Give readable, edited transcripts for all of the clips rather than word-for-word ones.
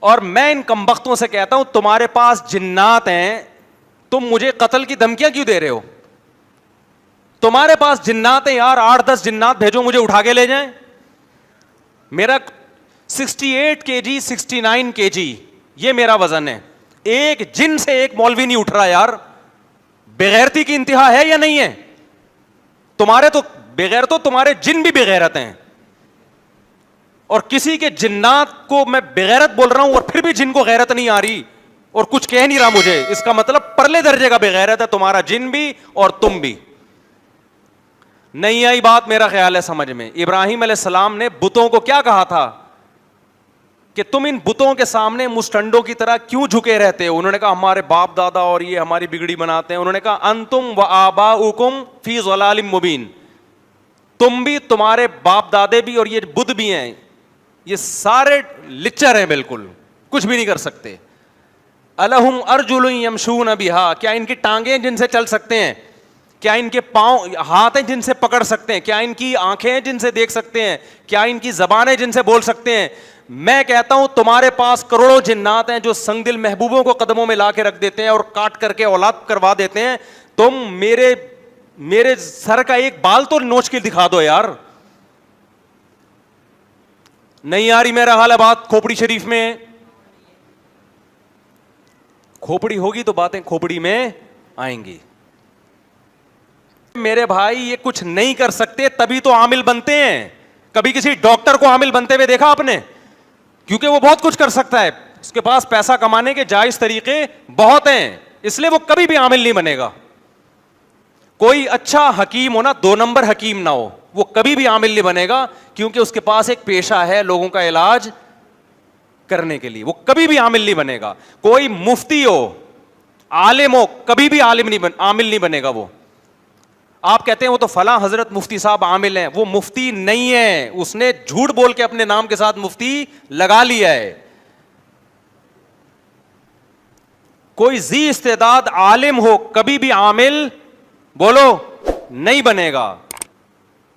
اور میں ان کمبختوں سے کہتا ہوں تمہارے پاس جنات ہیں, تم مجھے قتل کی دھمکیاں کیوں دے رہے ہو؟ تمہارے پاس جنات ہیں یار, 8-10 جنات بھیجو مجھے اٹھا کے لے جائیں. میرا 68 kg 69 kg یہ میرا وزن ہے. ایک جن سے ایک مولوی نہیں اٹھ رہا یار. بغیرتی کی انتہا ہے یا نہیں ہے؟ تمہارے تو بغیر تو تمہارے جن بھی بغیرت ہیں, اور کسی کے جنات کو میں بغیرت بول رہا ہوں اور پھر بھی جن کو غیرت نہیں آ رہی اور کچھ کہہ نہیں رہا مجھے, اس کا مطلب پرلے درجے کا بغیرت ہے تمہارا جن بھی اور تم بھی. نہیں آئی بات میرا خیال ہے سمجھ میں. ابراہیم علیہ السلام نے بتوں کو کیا کہا تھا کہ تم ان بتوں کے سامنے مسٹنڈوں کی طرح کیوں جھکے رہتے ہو؟ انہوں نے کہا ہمارے باپ دادا اور یہ ہماری بگڑی بناتے ہیں. انہوں نے کہا انتم و آباؤکم فی ضلال مبین, تم بھی, تمہارے باپ دادے بھی اور یہ بدھ بھی ہیں, یہ سارے لچر ہیں, بالکل کچھ بھی نہیں کر سکتے. الہم ارجل یمشون بہا, کیا ان کی ٹانگیں جن سے چل سکتے ہیں؟ کیا ان کے پاؤں ہاتھ ہیں جن سے پکڑ سکتے ہیں؟ کیا ان کی آنکھیں ہیں جن سے دیکھ سکتے ہیں؟ کیا ان کی زبانیں جن سے بول سکتے ہیں؟ میں کہتا ہوں تمہارے پاس کروڑوں جنات ہیں جو سنگ دل محبوبوں کو قدموں میں لا کے رکھ دیتے ہیں اور کاٹ کر کے اولاد کروا دیتے ہیں. تم میرے سر کا ایک بال تو نوچ کے دکھا دو یار. نہیں آ رہی میرا حال ہے بات؟ کھوپڑی شریف میں کھوپڑی ہوگی تو باتیں کھوپڑی میں آئیں گی. میرے بھائی یہ کچھ نہیں کر سکتے تبھی تو عامل بنتے ہیں. کبھی کسی ڈاکٹر کو عامل بنتے ہوئے دیکھا آپ نے؟ کیونکہ وہ بہت کچھ کر سکتا ہے, اس کے پاس پیسہ کمانے کے جائز طریقے بہت ہیں, اس لیے وہ کبھی بھی عامل نہیں بنے گا. کوئی اچھا حکیم ہو نا, 2 نمبر حکیم نہ ہو, وہ کبھی بھی عامل نہیں بنے گا, کیونکہ اس کے پاس ایک پیشہ ہے لوگوں کا علاج کرنے کے لیے, وہ کبھی بھی عامل نہیں بنے گا. کوئی مفتی ہو, عالم ہو, کبھی بھی عامل نہیں بنے گا. وہ آپ کہتے ہیں وہ تو فلاں حضرت مفتی صاحب عامل ہیں, وہ مفتی نہیں ہے, اس نے جھوٹ بول کے اپنے نام کے ساتھ مفتی لگا لیا ہے. کوئی ذی استعداد عالم ہو کبھی بھی عامل بولو نہیں بنے گا.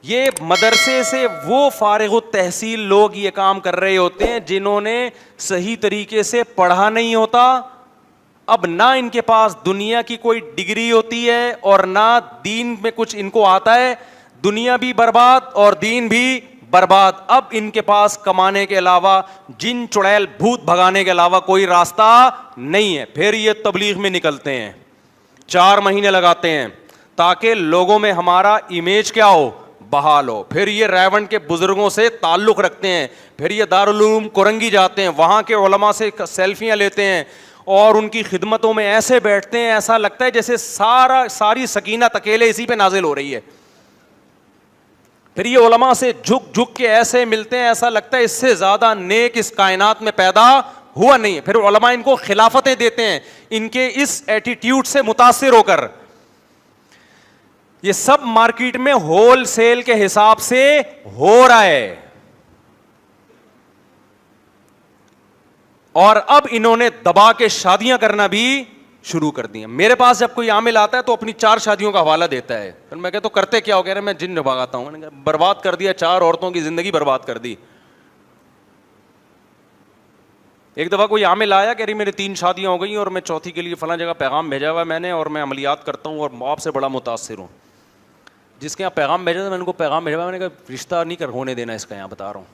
یہ مدرسے سے وہ فارغ التحصیل لوگ یہ کام کر رہے ہوتے ہیں جنہوں نے صحیح طریقے سے پڑھا نہیں ہوتا. اب نہ ان کے پاس دنیا کی کوئی ڈگری ہوتی ہے اور نہ دین میں کچھ ان کو آتا ہے. دنیا بھی برباد اور دین بھی برباد. اب ان کے پاس کمانے کے علاوہ, جن چڑیل بھوت بھگانے کے علاوہ کوئی راستہ نہیں ہے. پھر یہ تبلیغ میں نکلتے ہیں, 4 مہینے لگاتے ہیں تاکہ لوگوں میں ہمارا امیج کیا ہو, بحال ہو. پھر یہ ریونڈ کے بزرگوں سے تعلق رکھتے ہیں, پھر یہ دارالعلوم کرنگی جاتے ہیں, وہاں کے علماء سے سیلفیاں لیتے ہیں اور ان کی خدمتوں میں ایسے بیٹھتے ہیں ایسا لگتا ہے جیسے ساری سکینت اکیلے اسی پہ نازل ہو رہی ہے. پھر یہ علماء سے جھک جھک کے ایسے ملتے ہیں ایسا لگتا ہے اس سے زیادہ نیک اس کائنات میں پیدا ہوا نہیں ہے. پھر علماء ان کو خلافتیں دیتے ہیں ان کے اس ایٹیٹیوڈ سے متاثر ہو کر. یہ سب مارکیٹ میں ہول سیل کے حساب سے ہو رہا ہے. اور اب انہوں نے دبا کے شادیاں کرنا بھی شروع کر دی ہیں. میرے پاس جب کوئی عامل آتا ہے تو اپنی 4 شادیوں کا حوالہ دیتا ہے. پھر میں کہتا ہوں کرتے کیا ہو؟ کہہ رہے میں جن بھگاتا ہوں. میں نے کہا برباد کر دیا, 4 عورتوں کی زندگی برباد کر دی. ایک دفعہ کوئی عامل آیا کہہ رہی میری 3 شادیاں ہو گئی اور میں چوتھی کے لیے فلاں جگہ پیغام بھیجا ہوا میں نے اور میں عملیات کرتا ہوں اور آپ سے بڑا متاثر ہوں. جس کے یہاں پیغام بھیجا تھا میں نے کو پیغام بھیجا, میں نے کہا رشتہ نہیں ہونے دینا اس کا, یہاں بتا رہا ہوں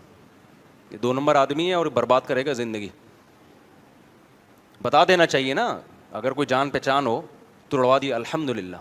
یہ 2 نمبر آدمی ہے اور برباد کرے گا زندگی. بتا دینا چاہیے نا, اگر کوئی جان پہچان ہو تو لڑوا دی الحمدللہ.